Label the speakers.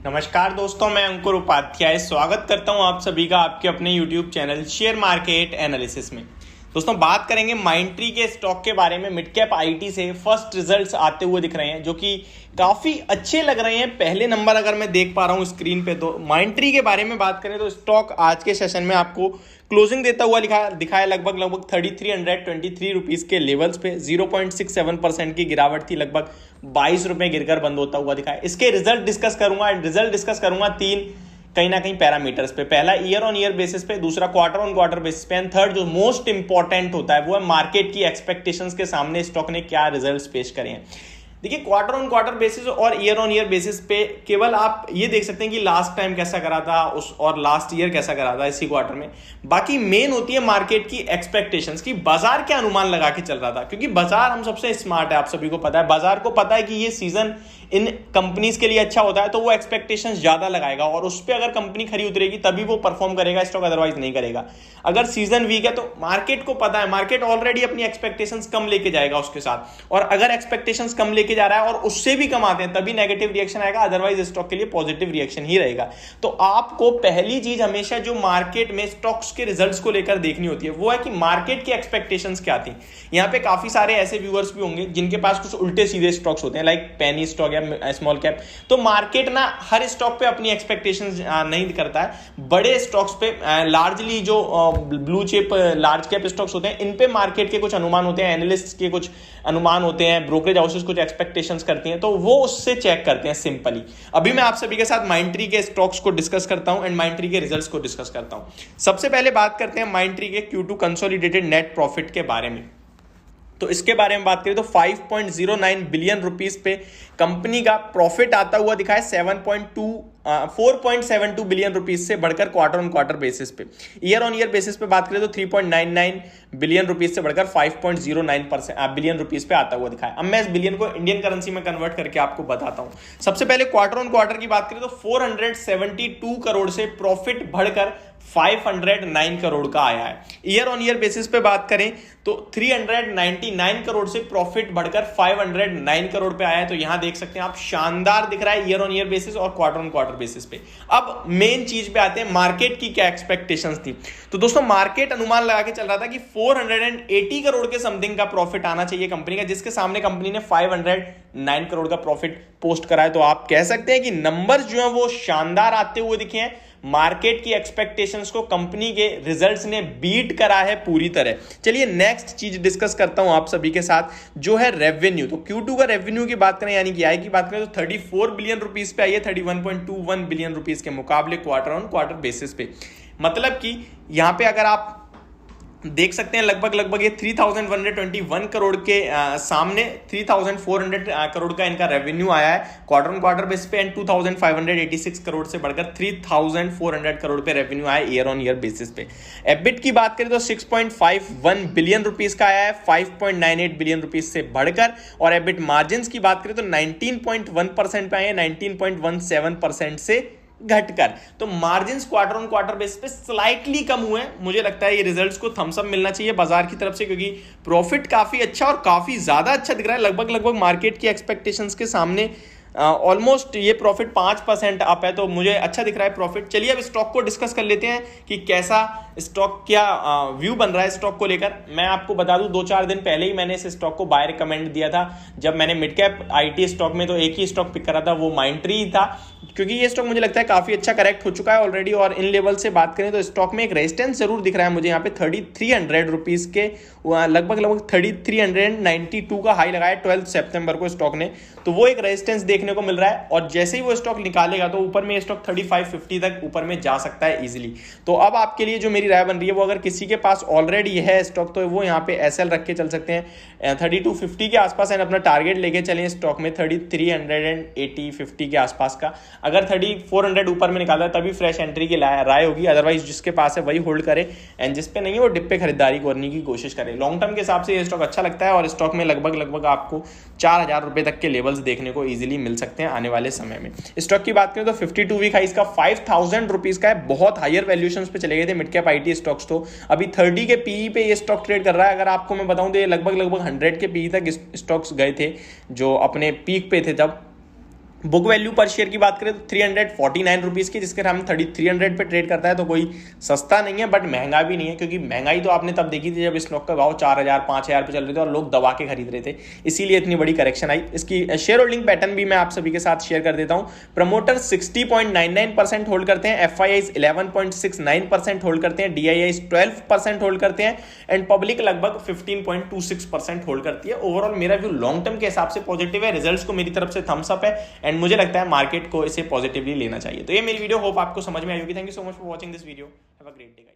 Speaker 1: नमस्कार दोस्तों, मैं अंकुर उपाध्याय स्वागत करता हूं आप सभी का आपके अपने YouTube channel share market analysis में। दोस्तों बात करेंगे माइंडट्री के स्टॉक के बारे में। मिड कैप आईटी से फर्स्ट रिजल्ट्स आते हुए दिख रहे हैं जो कि काफ़ी अच्छे लग रहे हैं। पहले नंबर अगर मैं देख पा रहा हूं स्क्रीन पे तो माइंडट्री के बारे में बात करें तो स्टॉक आज के सेशन में आपको क्लोजिंग देता हुआ दिखाया लगभग 3323 रुपीज़ के लेवल्स पे 0.67% की गिरावट थी, लगभग 22 रुपये गिरकर बंद होता हुआ दिखाया। इसके रिजल्ट डिस्कस करूंगा तीन कहीं ना कहीं पैरामीटर्स पे। पहला ईयर ऑन ईयर बेसिस पे, दूसरा क्वार्टर ऑन क्वार्टर बेसिस पे, एंड थर्ड जो मोस्ट इंपॉर्टेंट होता है वो है मार्केट की एक्सपेक्टेशंस के सामने स्टॉक ने क्या रिजल्ट्स पेश करे हैं। देखिए क्वार्टर ऑन क्वार्टर बेसिस और ईयर ऑन ईयर बेसिस पे केवल आप ये देख सकते हैं कि लास्ट टाइम कैसा करा था और लास्ट ईयर कैसा करा था इसी क्वार्टर में। बाकी मेन होती है मार्केट की एक्सपेक्टेशंस की, बाजार क्या अनुमान लगा के चल रहा था, क्योंकि बाजार हम सबसे स्मार्ट है, आप सभी को पता है। बाजार को पता है कि ये सीजन इन कंपनीज के लिए अच्छा होता है तो वो एक्सपेक्टेशंस ज्यादा लगाएगा और उस पर अगर कंपनी खरी उतरेगी तभी वो परफॉर्म करेगा स्टॉक, अदरवाइज नहीं करेगा। अगर सीजन वीक है तो मार्केट को पता है, मार्केट ऑलरेडी अपनी एक्सपेक्टेशंस कम लेके जाएगा उसके साथ, और अगर एक्सपेक्टेशंस कम लेके जा रहा है और उससे भी कम आते हैं तभी नेगेटिव रिएक्शन आएगा, अदरवाइज स्टॉक के लिए पॉजिटिव रिएक्शन ही रहेगा। तो आपको पहली चीज हमेशा जो मार्केट में स्टॉक्स के रिजल्ट्स को लेकर देखनी होती है वो है कि मार्केट की एक्सपेक्टेशंस क्या थी। यहाँ पे काफी सारे ऐसे व्यूअर्स भी होंगे जिनके पास कुछ उल्टे सीधे स्टॉक्स होते हैं, लाइक पेनी स्टॉक या स्मॉल कैप। तो मार्केट ना हर स्टॉक पे अपनी एक्सपेक्टेशंस नहीं करता है। बड़े स्टॉक्स पे लार्जली जो blue chip large cap stocks होते हैं इन पे मार्केट के कुछ अनुमान होते हैं, एनालिस्ट के कुछ अनुमान होते हैं, ब्रोकरेज हाउसेस कुछ एक्सपेक्टेशंस करती हैं, तो वो उससे चेक करते हैं सिंपली। अभी मैं आप सभी के साथ माइंडट्री के स्टॉक्स को डिस्कस करता हूं एंड माइंडट्री के रिजल्ट्स को डिस्कस करता हूं। सबसे पहले बात करते हैं माइंडट्री के Q2 कंसोलिडेटेड नेट प्रॉफिट के बारे में। तो इसके बारे में बात करें तो 5.09 बिलियन रुपीस पे कंपनी का प्रॉफिट आता हुआ दिखा है। 4.72 बिलियन रुपीस से बढ़कर क्वार्टर ऑन क्वार्टर बेसिस पे। ईयर ऑन ईयर बेसिस पे बात करें तो 3.99 बिलियन रुपीस से बढ़कर 5.09 बिलियन रुपीस पे आता हुआ दिखा है। अब मैं इस बिलियन को इंडियन करेंसी में कन्वर्ट करके आपको बताता हूं। सबसे पहले क्वार्टर ऑन क्वार्टर की बात करें तो 472 करोड़ से प्रॉफिट बढ़कर 509 करोड़ का आया है। ईयर ऑन ईयर बेसिस पे बात करें तो 399 करोड़ से प्रॉफिट बढ़कर 509 करोड़ पे आया है। तो यहां देख सकते हैं आप, शानदार दिख रहा है ईयर ऑन ईयर बेसिस और क्वार्टर ऑन क्वार्टर बेसिस पे। अब मेन चीज पे आते हैं, मार्केट की क्या एक्सपेक्टेशंस थी। तो दोस्तों मार्केट अनुमान लगा के चल रहा था कि 480 करोड़ के समथिंग का प्रॉफिट आना चाहिए कंपनी का, जिसके सामने कंपनी ने 509 करोड़ का प्रॉफिट पोस्ट करा है। तो आप कह सकते हैं कि नंबर्स जो हैं वो शानदार आते हुए दिखे हैं। मार्केट की एक्सपेक्टेशंस को कंपनी के रिजल्ट्स ने बीट करा है पूरी तरह। चलिए नेक्स्ट चीज डिस्कस करता हूं आप सभी के साथ, जो है रेवेन्यू। तो Q2 का रेवेन्यू की बात करें, यानी कि आय की बात करें तो 34 बिलियन रुपीस पे आई है, 31.21 बिलियन रुपीस के मुकाबले क्वार्टर ऑन क्वार्टर बेसिस पे। मतलब कि यहां पे अगर आप देख सकते हैं लगभग ये 3121 करोड़ के सामने 3400 करोड़ का इनका रेवेन्यू आया है क्वार्टर ऑन क्वार्टर बेस पे, एंड 2586 करोड़ से बढ़कर 3400 करोड़ पे रेवेन्यू आया ईयर ऑन ईयर बेसिस पे। एबिट की बात करें तो 6.51 बिलियन रुपीस का आया है 5.98 बिलियन रुपीस से बढ़कर, और एबिट मार्जिन की बात करें तो 19.1% पे आए हैं 19.17% से घटकर। तो margin quarter on quarter base पे स्लाइटली कम हुए हैं। मुझे लगता है ये रिजल्ट्स को थम्स अप मिलना चाहिए बाजार की तरफ से, क्योंकि प्रॉफिट काफी अच्छा और काफी ज्यादा अच्छा दिख रहा है। लगभग मार्केट की एक्सपेक्टेशंस के सामने ऑलमोस्ट ये प्रॉफिट 5% अप है, तो मुझे अच्छा दिख रहा है प्रॉफिट। चलिए अब स्टॉक को डिस्कस कर लेते हैं कि कैसा स्टॉक, क्या व्यू बन रहा है स्टॉक को लेकर। मैं आपको बता दूं 2-4 दिन पहले ही मैंने इस स्टॉक को बाय रिकमेंड दिया था। जब मैंने मिड कैप आईटी स्टॉक में तो एक ही स्टॉक पिक करा था, वो माइंडट्री ही था, क्योंकि ये स्टॉक मुझे लगता है काफी अच्छा करेक्ट हो चुका है ऑलरेडी। और इन लेवल से बात करें तो स्टॉक में एक रेजिस्टेंस जरूर दिख रहा है मुझे यहाँ पे 3300 रुपीज के लगभग 3392 का हाई लगाया 12 सितंबर को स्टॉक ने, तो वो एक रेजिस्टेंस देखने को मिल रहा है। और जैसे ही वो स्टॉक निकालेगा तो ऊपर में स्टॉक 3550 तक ऊपर में जा सकता है इजीली। तो अब आपके लिए जो मेरी राय बन रही है वो, अगर किसी के पास ऑलरेडी है स्टॉक तो वो यहाँ पे एसएल रख के चल सकते हैं 3250 के आसपास, एंड अपना टारगेट लेके चलें स्टॉक में 3380-50 के आसपास का। अगर 3400 ऊपर में निकाला तभी फ्रेश एंट्री की राय होगी, अदरवाइज जिसके पास है वही होल्ड करे, एंड जिस पे नहीं है वो डिप पे खरीदारी करने की कोशिश करे। लॉन्ग टर्म के हिसाब से ये स्टॉक अच्छा लगता है और स्टॉक में लगभग आपको 4000 रुपए तक के लेवल्स देखने को इजीली मिल सकते हैं आने वाले समय में। स्टॉक की बात करें तो 52 वीक हाई इसका 5000 रुपीज का है। बहुत हायर वैल्यूएशंस पे चले गए थे मिड कैप आईटी स्टॉक्स, तो अभी 30 के पीई पे ये स्टॉक ट्रेड कर रहा है। अगर आपको मैं बताऊं तो ये लगभग 100 के पीई तक स्टॉक्स गए थे जो अपने पीक पे थे तब। बुक वैल्यू पर शेयर की बात करें तो 349 रुपीज़ की, जिसके हम 300 पे ट्रेड करता है, तो कोई सस्ता नहीं है बट महंगा भी नहीं है, क्योंकि महंगाई तो आपने तब देखी थी जब स्टॉक का भाव 4000 5000 पे चल रहे थे और लोग दबा के खरीद रहे थे, इसीलिए इतनी बड़ी करेक्शन आई। इसकी शेयर होल्डिंग पैटर्न भी मैं आप सभी के साथ शेयर कर देता हूँ। प्रमोटर 60.99% होल्ड करते हैं, FIIs 11.69% होल्ड करते हैं, DIIs 12% होल्ड करते हैं एंड पब्लिक लगभग 15.26% होल्ड करती है। ओवरऑल मेरा व्यू लॉन्ग टर्म के हिसाब से पॉजिटिव है, रिजल्ट्स को मेरी तरफ से थम्स अप है एंड मुझे लगता है मार्केट को इसे पॉजिटिवली लेना चाहिए। तो ये मेरी वीडियो, होप आपको समझ में आई होगी। Thank you so much for watching this video, have a great day.